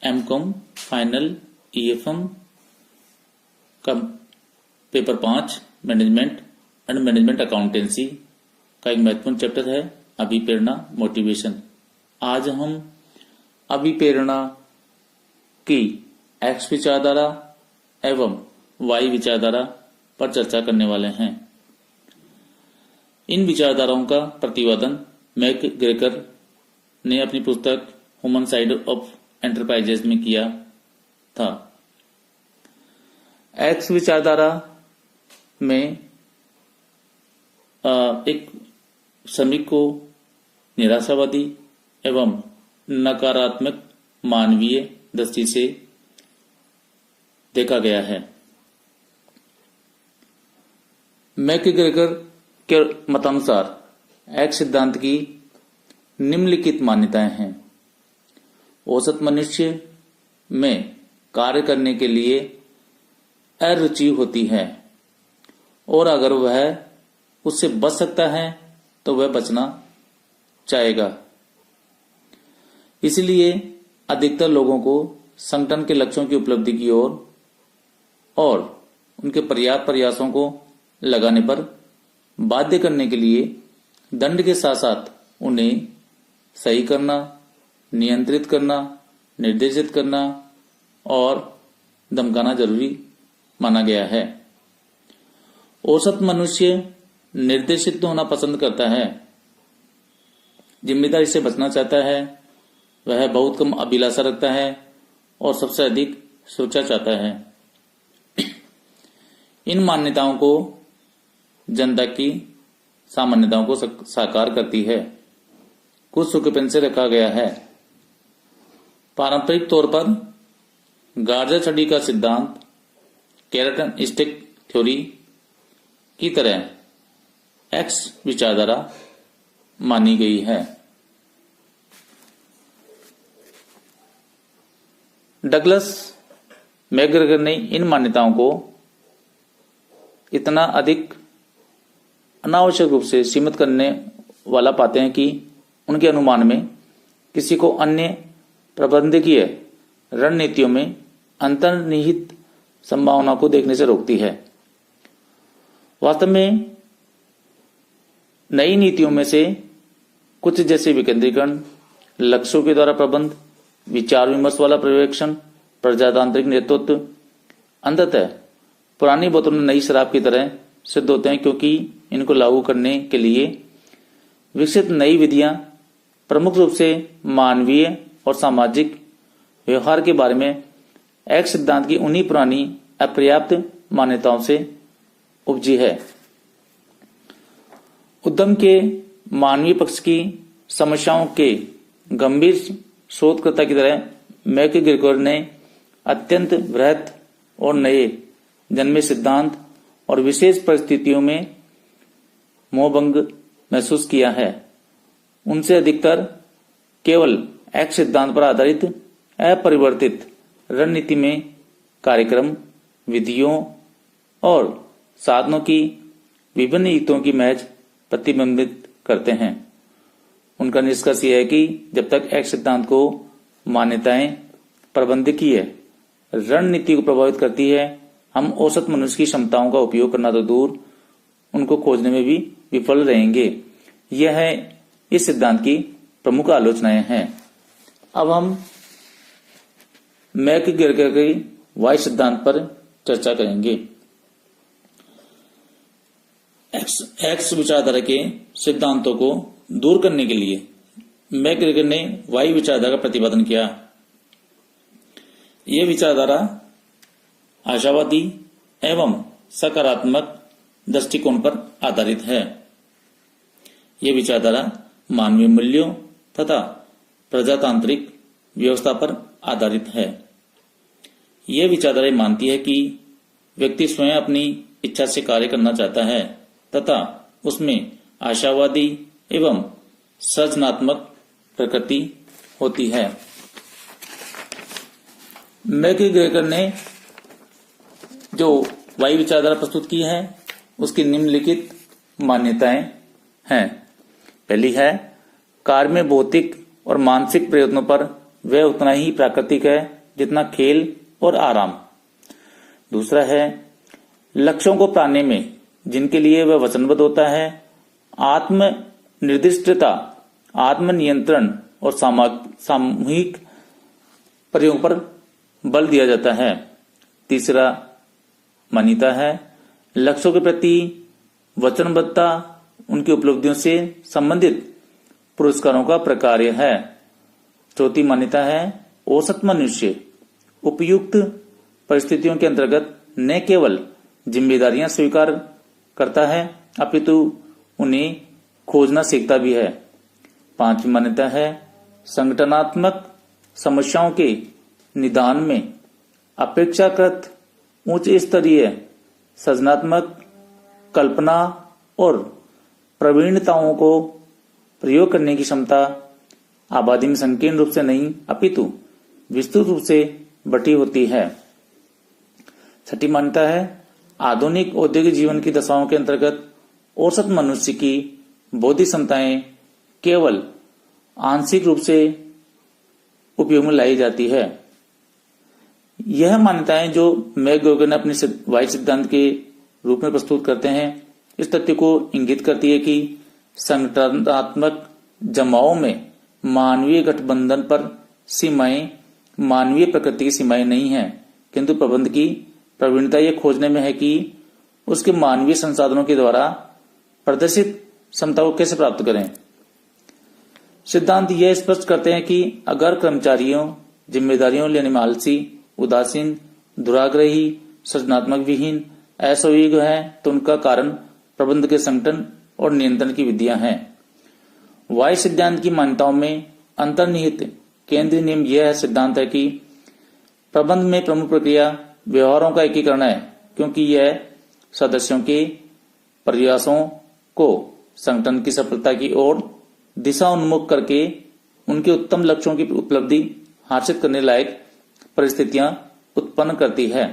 MCom final EFM का paper 5 management and management accountancy का एक महत्वपूर्ण चैप्टर है अभिप्रेरणा मोटिवेशन। आज हम अभिप्रेरणा की एक्स विचारधारा एवं वाई विचारधारा पर चर्चा करने वाले हैं। इन विचारधाराओं का प्रतिपादन मैकग्रेगर ने अपनी पुस्तक ह्यूमन साइड ऑफ एंटरप्राइजेज में किया था। एक्स विचारधारा में एक श्रमिक को निराशावादी एवं नकारात्मक मानवीय दृष्टि से देखा गया है। मैकग्रेगर के मतानुसार एक्स सिद्धांत की निम्नलिखित मान्यताएं हैं। औसत मनुष्य में कार्य करने के लिए अरुचि होती है और अगर वह उससे बच सकता है तो वह बचना चाहेगा। इसलिए अधिकतर लोगों को संगठन के लक्ष्यों की उपलब्धि की ओर और उनके पर्याप्त प्रयासों को लगाने पर बाध्य करने के लिए दंड के साथ साथ उन्हें सही करना, नियंत्रित करना, निर्देशित करना और धमकाना जरूरी माना गया है। औसत मनुष्य निर्देशित होना पसंद करता है, जिम्मेदारी से बचना चाहता है, वह बहुत कम अभिलाषा रखता है और सबसे अधिक सुरक्षा चाहता है। इन मान्यताओं को जनता की सामान्यताओं को साकार करती है। कुछ सुकपेन से रखा गया है। पारंपरिक तौर पर गार्जर छड़ी का सिद्धांत कैरेटन स्टिक थ्योरी की तरह एक्स विचारधारा मानी गई है। डगलस मैकग्रेगर ने इन मान्यताओं को इतना अधिक अनावश्यक रूप से सीमित करने वाला पाते हैं कि उनके अनुमान में किसी को अन्य प्रबंधकीय रणनीतियों में अंतर्निहित संभावना को देखने से रोकती है। वास्तव में नई नीतियों में से कुछ जैसे विकेंद्रीकरण, लक्ष्यों के द्वारा प्रबंध, विचार विमर्श वाला पर्यवेक्षण, प्रजातांत्रिक नेतृत्व अंततः पुरानी बोतलों में नई शराब की तरह सिद्ध होते हैं, क्योंकि इनको लागू करने के लिए विकसित नई विधियां प्रमुख रूप से मानवीय और सामाजिक व्यवहार के बारे में एक्स सिद्धांत की उन्हीं पुरानी अपर्याप्त मान्यताओं से उपजी है। उद्यम के मानवीय पक्ष की समस्याओं के गंभीर शोधकर्ता की तरह मैकग्रेगर ने अत्यंत वृहत और नए जन्मे सिद्धांत और विशेष परिस्थितियों में मोहभंग महसूस किया है। उनसे अधिकतर केवल एक्स सिद्धांत पर आधारित अपरिवर्तित रणनीति में कार्यक्रम, विधियों और साधनों की विभिन्न हितों की महज प्रतिबिंबित करते हैं। उनका निष्कर्ष यह है कि जब तक एक्स सिद्धांत को मान्यताएं प्रबंधकीय रणनीति को प्रभावित करती है, हम औसत मनुष्य की क्षमताओं का उपयोग करना तो दूर, उनको खोजने में भी विफल रहेंगे। यह है इस सिद्धांत की प्रमुख आलोचनाएं हैं। अब हम मैकग्रेगर के वाई सिद्धांत पर चर्चा करेंगे। एक्स विचारधारा के सिद्धांतों को दूर करने के लिए मैकग्रेगर ने वाई विचारधारा का प्रतिपादन किया। यह विचारधारा आशावादी एवं सकारात्मक दृष्टिकोण पर आधारित है। यह विचारधारा मानवीय मूल्यों तथा प्रजातांत्रिक व्यवस्था पर आधारित है। यह विचारधारा मानती है कि व्यक्ति स्वयं अपनी इच्छा से कार्य करना चाहता है तथा उसमें आशावादी एवं सृजनात्मक प्रकृति होती है। मैकग्रेगर ने जो वाई विचारधारा प्रस्तुत की है उसकी निम्नलिखित मान्यताएं हैं। पहली है, कार्य में भौतिक और मानसिक प्रयत्नों पर वह उतना ही प्राकृतिक है जितना खेल और आराम। दूसरा है लक्ष्यों को पाने में जिनके लिए वह वचनबद्ध होता है, आत्म निर्दिष्टता, आत्मनियंत्रण और सामूहिक प्रयोग पर बल दिया जाता है। तीसरा मान्यता है लक्ष्यों के प्रति वचनबद्धता उनकी उपलब्धियों से संबंधित पुरस्कारों का प्रकार्य है। चौथी मान्यता है औसत मनुष्य उपयुक्त परिस्थितियों के अंतर्गत न केवल जिम्मेदारियां स्वीकार करता है अपितु उन्हें खोजना सीखता भी है। पांचवी मान्यता है संगठनात्मक समस्याओं के निदान में अपेक्षाकृत उच्च स्तरीय सृजनात्मक कल्पना और प्रवीणताओं को प्रयोग करने की क्षमता आबादी में संकीर्ण रूप से नहीं अपितु विस्तृत रूप से बटी होती है। छठी मान्यता है आधुनिक औद्योगिक जीवन की दशाओं के अंतर्गत औसत मनुष्य की बौद्धिक क्षमताएं केवल आंशिक रूप से उपयोग में लाई जाती है। यह मान्यताएं जो मैकग्रेगोर अपने वाई सिद्धांत के रूप में प्रस्तुत करते हैं इस तथ्य को इंगित करती है कि संगठनात्मक जमाओं में मानवीय गठबंधन पर सीमाएं मानवीय प्रकृति की सीमाएं नहीं है, किंतु प्रबंध की प्रवीणता यह खोजने में है कि उसके मानवीय संसाधनों के द्वारा प्रदर्शित क्षमता को कैसे प्राप्त करें। सिद्धांत यह स्पष्ट करते हैं कि अगर कर्मचारियों जिम्मेदारियों लेने में आलसी, उदासीन, दुराग्रही, सृजनात्मक विहीन, असहयोगी है तो उनका कारण प्रबंध के संगठन और नियंत्रण की विधियां हैं। वाई सिद्धांत की मान्यताओं में अंतर्निहित केंद्रीय नियम यह सिद्धांत है कि प्रबंध में प्रमुख प्रक्रिया व्यवहारों का एकीकरण है, क्योंकि यह सदस्यों के प्रयासों को संगठन की सफलता की ओर दिशा उन्मुख करके उनके उत्तम लक्ष्यों की उपलब्धि हासिल करने लायक परिस्थितियां उत्पन्न करती है।